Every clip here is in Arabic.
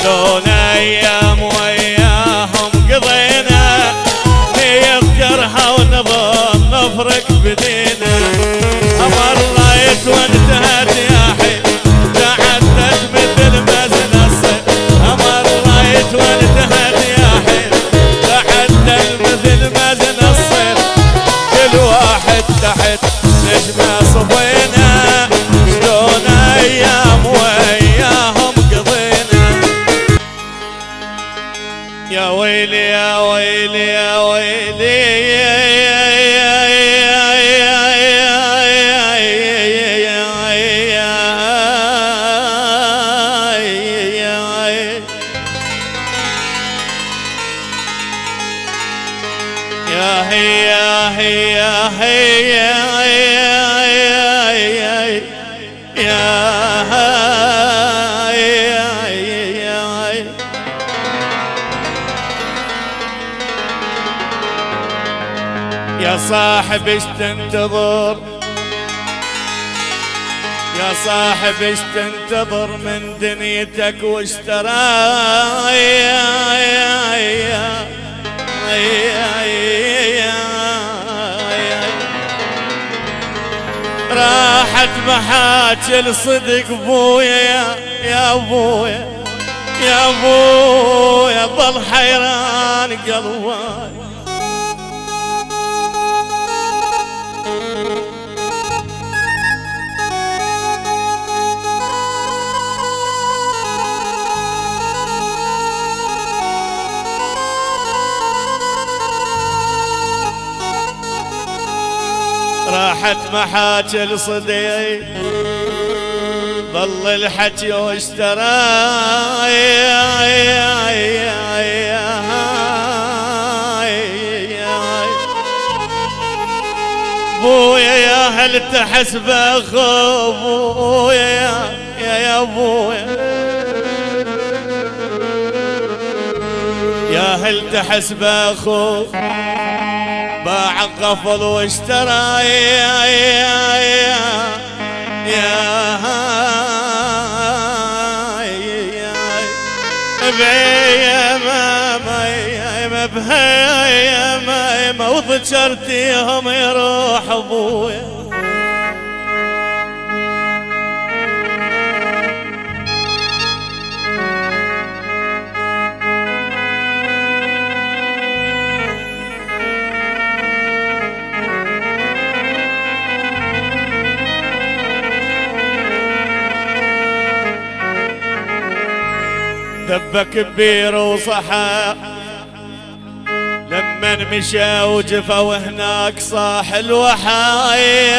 شلون ايام وياهم قضينا نذكرها ونظل نفرق بدينا. مريت وانتهت يا حين تعدت مثل مزن الصيف. مريت وانتهت يا حين تعدت مثل مزن الصيف. كل واحد تحت نجمة صفينا شلون ايام وياهم قضينا. يا ويلي يا ويلي يا ويلي يا صاحب ايش تنتظر يا صاحب ايش تنتظر من دنيتك وش ترى. راحت محاك الصدق بويا يا ابويا يا ابويا ظل حيران قلبي. راحت محاك الصديق ظل الحكي واشترى. بويا يا هل تحسب اخو بويا يا ابويا يا هل تحسب اخو باع قفل واشترى. بهيما وذكرتيهم يروح ابويا. ذبك كبير وصحى لما مشى وجفا وهناك صاح الوحاي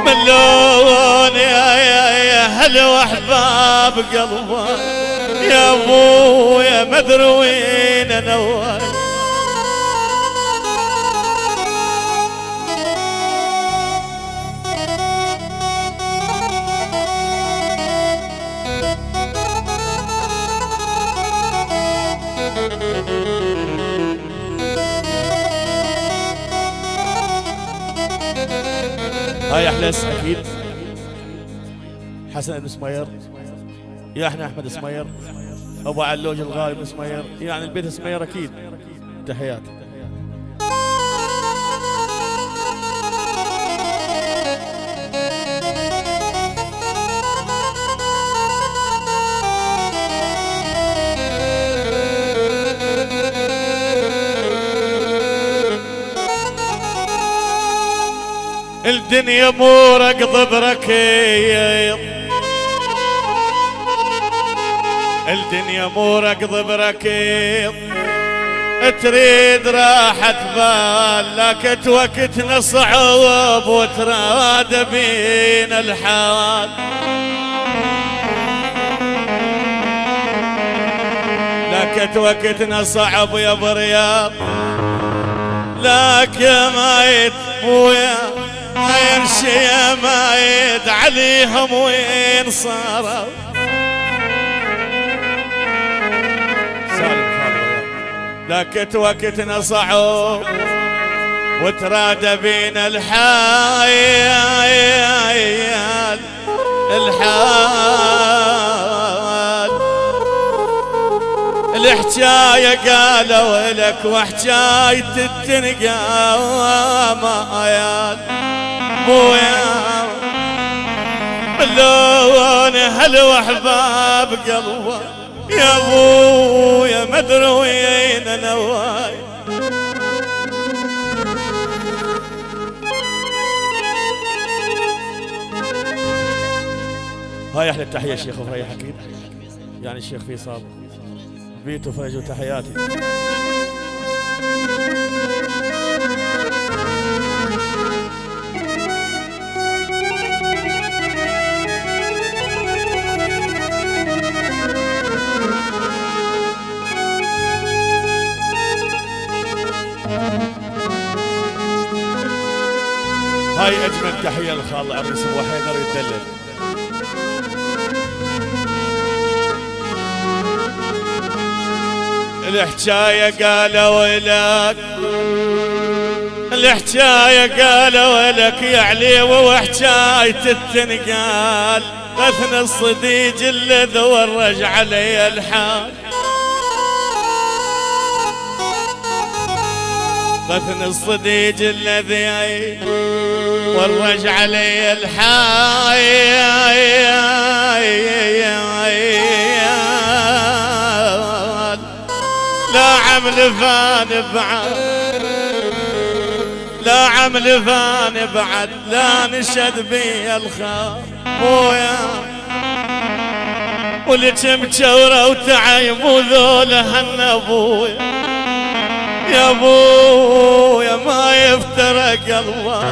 ملون يا هل واحباب قلبي يا ابويا مذروين نواي. هاي احلس اكيد حسن بن سمير يا احنا احمد سمير ابو علوج الغالي بن سمير يعني البيت سمير اكيد. تحياتي. الدنيا مو ركض بركيض الدنيا مو ركض بركيض تريد راحة بال لك وقتنا صعب وتراد بينا الحال. لك وقتنا صعب يا برياض لك يا مايت بويا يرشي يا مايد عليهم وين صاروا. سالم خالد لك وقتنا صعب وتراد بينا الحال الحكاية قالوا لك وحكاية التنقام يا بويا لون هلو احباب قلبه يا ابويا مدري وين نواي. هاي احلى التحية الشيخ فريح اكيد، يعني الشيخ فيصل بيتو فرج وتحياتي. هاي اجمل تحية للخال عريس ابو حيدر يدلل. الحكاية قالوا لك الحكاية قالوا لك يا علي وحكاية التنقال غثن الصديج الذي ورج علي الحال غثن الصديج الذي ورج علي الحال لا عمل فان بعد لا عمل فان بعد لا نشد بي الخار مويا ولكم جورة وتعيم وذول هن ابويا يا ابويا ما يفترق قلبه.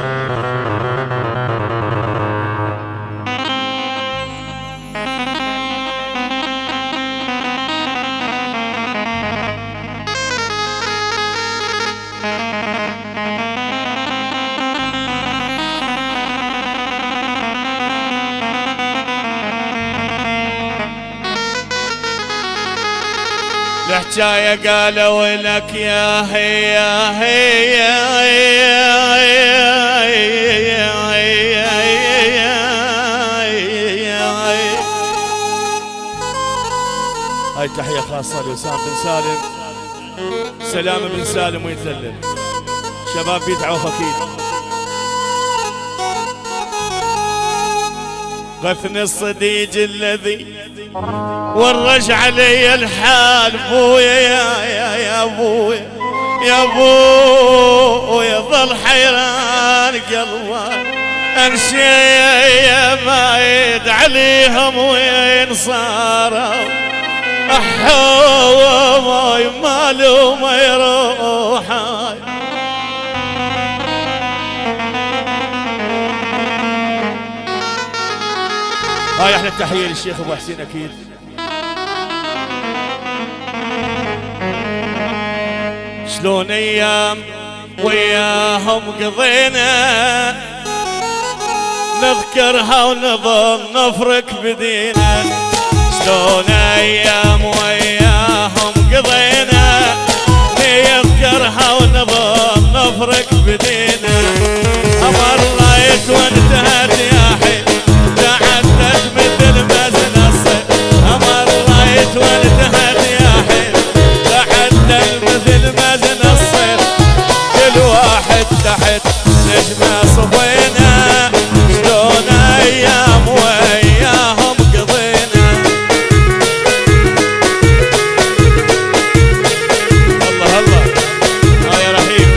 الحكاية قالوا لك يا هي يا هي يا هي. هاي تحية خاصة لوسام بن سالم سلام بن سالم ويتذلل شباب بيت عوف اكيد. غثن الصديج الذي ورج علي الحال بويا يا ابويا يا ابويا ظل حيران قلبه انشي ما يد عليهم وين صاروا احوي مالو ما يروح. هاي احلى التحية للشيخ ابو حسين اكيد. شلون ايام وياهم قضينا نذكرها ونظل نفرك بدينا شلون ايام وياهم قضينا نذكرها ونظل نفرك بدينا امريت وانتهت يا حين تعدت مثل مزن الصيف امريت وانتهت يا حين تعدت مثل مزن الصيف كل واحد تحت نجمة صفينا شلون ايام وياهم قضينا. الله الله يا رحيم.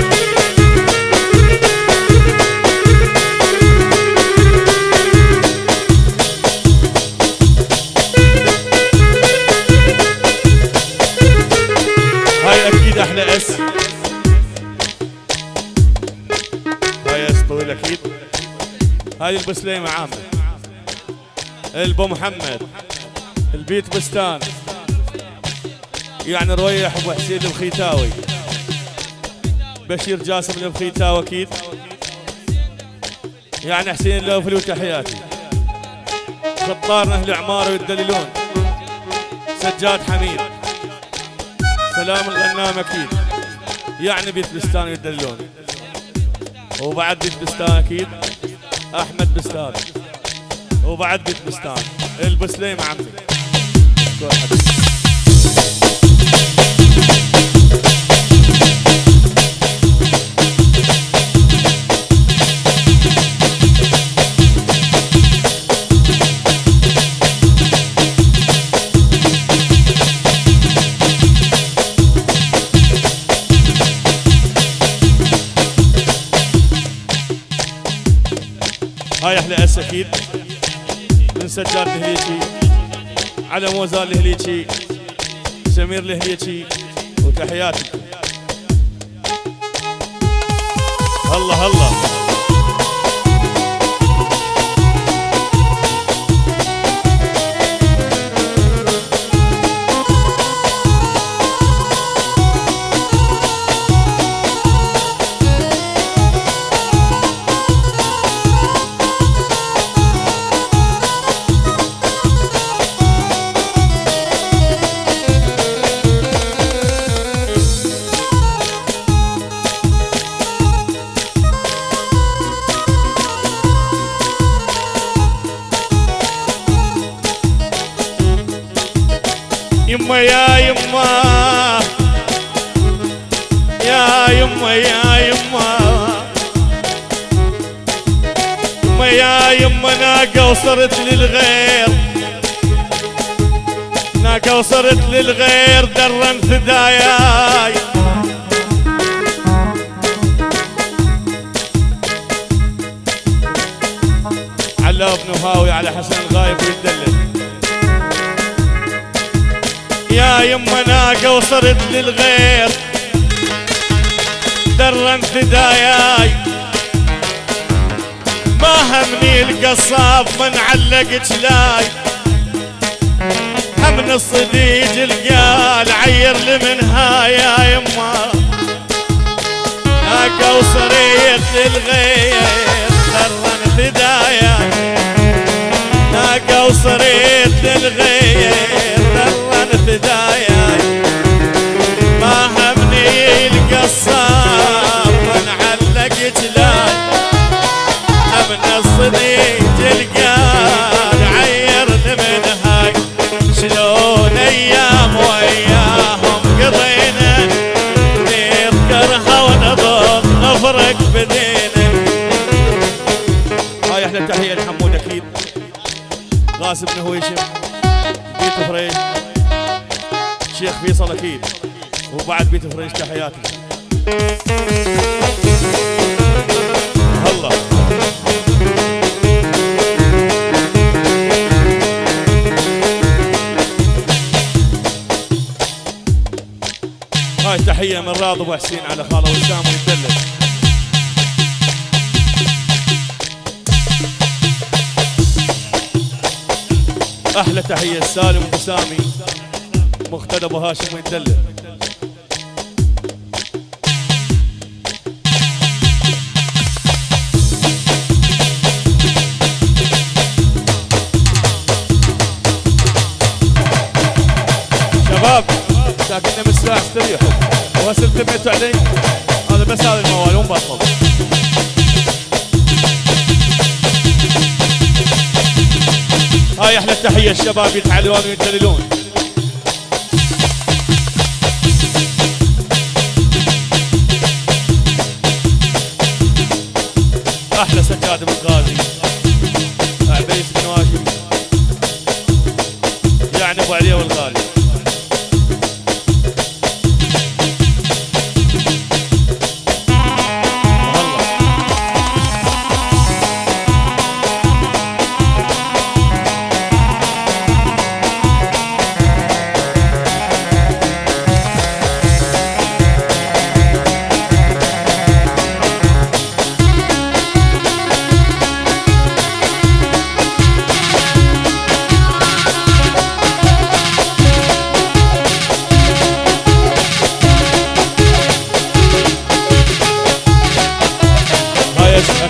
هاي اكيد احلى اس هاي اس طويل اكيد. هاي البسليمة عامة البو محمد البيت بستان يعني رويح ابو حسين البخيتاوي بشير جاسم البخيتاوي اكيد يعني حسين اللوفلي وتحياتي. خطارنا اهل عماره يدللون سجاد حميد سلام الغنام اكيد يعني بيت بستان يدللون. وبعد بيت بستان اكيد احمد بستان، وبعد بيت بستان البسليم عمي. هاي احلى اس اكيد من سجاد الهليشي على موزان الهليشي سمير الهليشي وتحياتي. الله الله يما يا يما يا يما يا يما يما يا يما ناقة وصرت للغير، ناقة وصرت للغير درن ثداياي. على ابن هاوي على حسن غايب ويدلل. يا يما ناقة وصرت للغير درن ثداياي، ما همني القصاب من علق جلاي، همن الصديج القال عير لمنها. يا يما ناقة وصرت للغير درن ثداياي، ناقة وصرت للغير درن ثداياي، ما همني القصاب من علق جلاي، همن الصديج القال عير لمنهاي. شلون ايام وياهم قضينا نذكرها ونضل نفرق بدينا. هاي احلى تحية لحمود اكيد، غاسم بن هويشم، بيت فريش، شيخ فيصل اكيد، وبعد بيت فريش تحياتي. الله هاي تحية من راضي ابو حسين على خاله وسام ويدلل. احلى تحية سالم وسامي مقتدى ابو هاشم ويدلل. شباب ساكننا من الساعة استريحوا، وهسه انتبهتوا علي هذا بس هذا الموال مو بطل. هاي احلى تحية الشباب يتعلون ويدللون. احلى سجاد بن غازي، عبيس بن واشم، يعني ابو علي والغالي.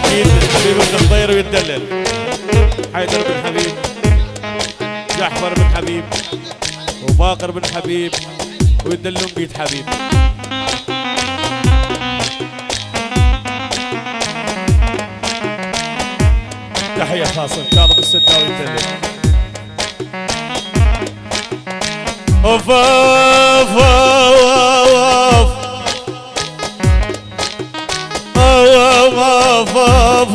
اكيد حبيب بن خضير ويتدلل، حيدر بن حبيب، جعفر بن حبيب، وباقر بن حبيب، ويدلون بيت حبيب. تحية خاصة كاظم السداوي يتلف. اوف اوف اوف اوف اوف اوف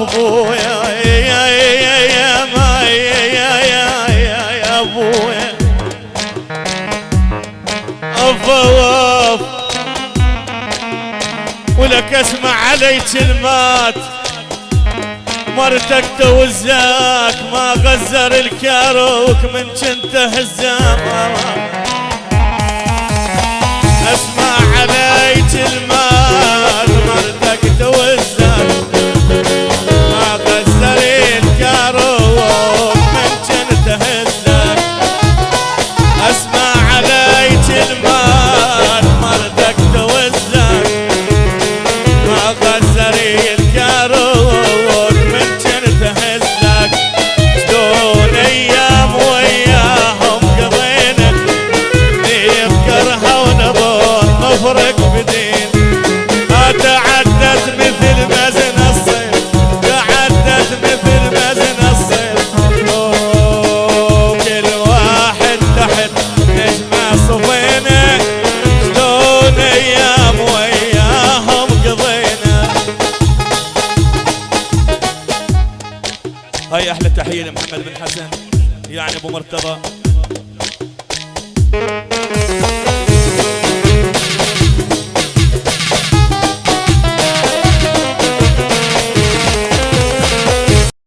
ابويا يا يا يا ما يا يا يا ابويا اوف اوف. ولك اسمع علي كلمات مرتك توزاك ما غزر الكاروك من كنت هزام. اسمع علي كلمات مرتك توزاك ما غزر الكاروك من كنت هزاك. اسمع علي كلمات مرتك توزاك ما غزر الكاروك من كنت هزاك. شلون ايام وياهم قضينا نذكرها ونظل نفرق بدين. تعدت مثل مزن الصيف تعدت مثل مزن الصيف. كل واحد تحت نجمة صفينا شلون ايام وياهم قضينا. هاي احلى تحية لمحمد بن حسن يعني ابو مرتضى.